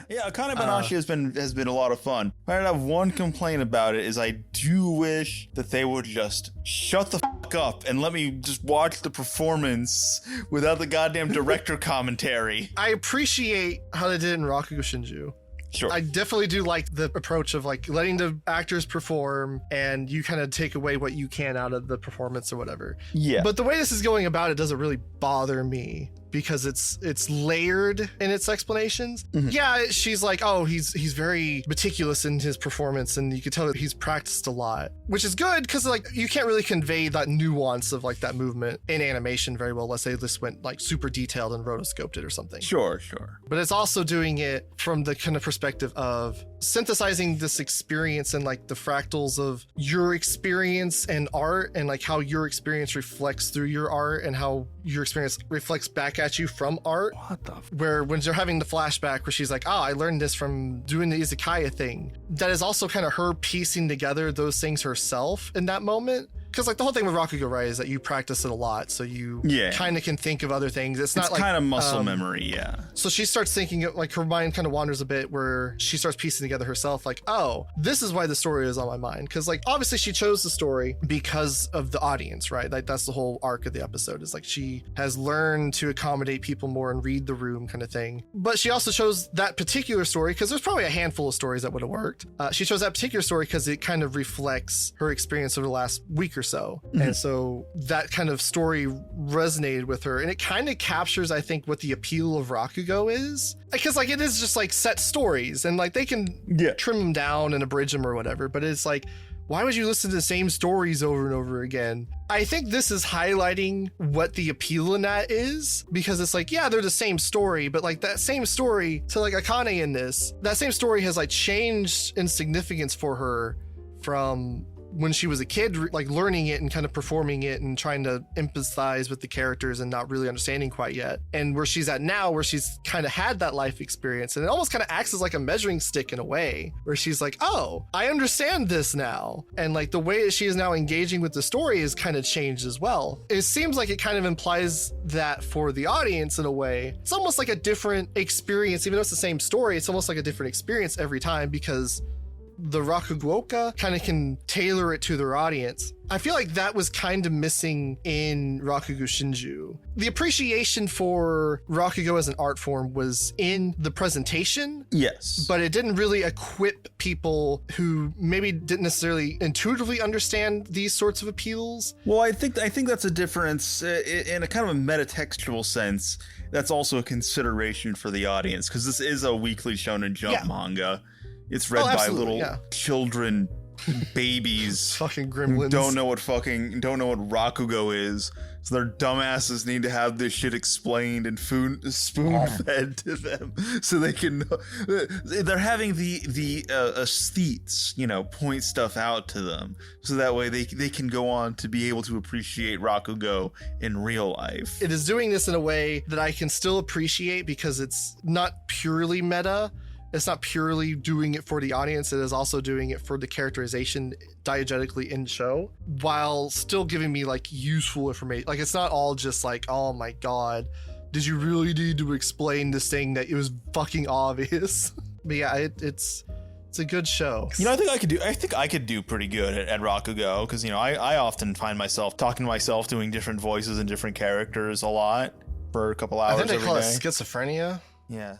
Yeah, Akane Banashi has been a lot of fun. I have one complaint about it is I do wish that they would just shut the fuck up and let me just watch the performance without the goddamn director commentary. I appreciate how they did it in Rakugo Shinju. Sure. I definitely do like the approach of like letting the actors perform and you kind of take away what you can out of the performance or whatever. Yeah. But the way this is going about it doesn't really bother me because it's layered in its explanations. Mm-hmm. Yeah, she's like, oh, he's very meticulous in his performance and you can tell that he's practiced a lot, which is good because like you can't really convey that nuance of like that movement in animation very well unless they just went like super detailed and rotoscoped it or something. Sure. But it's also doing it from the kind of perspective of synthesizing this experience and like the fractals of your experience and art and like how your experience reflects through your art and how your experience reflects back at you from art. What the where when they're having the flashback where she's like, oh, I learned this from doing the izakaya thing. That is also kind of her piecing together those things herself in that moment. Because like the whole thing with Rakugo, right, is that you practice it a lot, so you kind of can think of other things. It's not like kind of muscle memory, yeah. So she starts thinking, like her mind kind of wanders a bit, where she starts piecing together herself, like, oh, this is why the story is on my mind. Because like obviously she chose the story because of the audience, right? Like that's the whole arc of the episode. Is like she has learned to accommodate people more and read the room, kind of thing. But she also chose that particular story because there's probably a handful of stories that would have worked. She chose that particular story because it kind of reflects her experience over the last week or so. Mm-hmm. And so that kind of story resonated with her, and it kind of captures, I think, what the appeal of Rakugo is, because like it is just like set stories and like they can trim them down and abridge them or whatever, but it's like, why would you listen to the same stories over and over again? I think this is highlighting what the appeal in that is, because it's like, yeah, they're the same story, but like that same story to like Akane in this, that same story has like changed in significance for her from when she was a kid, like learning it and kind of performing it and trying to empathize with the characters and not really understanding quite yet. And where she's at now, where she's kind of had that life experience, and it almost kind of acts as like a measuring stick in a way, where she's like, oh, I understand this now. And like the way that she is now engaging with the story is kind of changed as well. It seems like it kind of implies that for the audience in a way, it's almost like a different experience, even though it's the same story, it's almost like a different experience every time, because the Rakugoka kind of can tailor it to their audience. I feel like that was kind of missing in Rakugo Shinju. The appreciation for Rakugo as an art form was in the presentation. Yes. But it didn't really equip people who maybe didn't necessarily intuitively understand these sorts of appeals. Well, I think that's a difference in a kind of a metatextual sense. That's also a consideration for the audience, because this is a weekly Shonen Jump manga. It's read by little children, babies, fucking gremlins, who don't know what Rakugo is. So their dumbasses need to have this shit explained and spoon fed to them, so they can. They're having the aesthetes, point stuff out to them, so that way they can go on to be able to appreciate Rakugo in real life. It is doing this in a way that I can still appreciate, because it's not purely meta. It's not purely doing it for the audience. It is also doing it for the characterization diegetically in show, while still giving me like useful information. Like it's not all just like, oh my god, did you really need to explain this thing that it was fucking obvious? But yeah, it's a good show. I think I could do pretty good at Rakugo, because I often find myself talking to myself, doing different voices and different characters a lot for a couple hours every day. I think they call it schizophrenia. Yeah.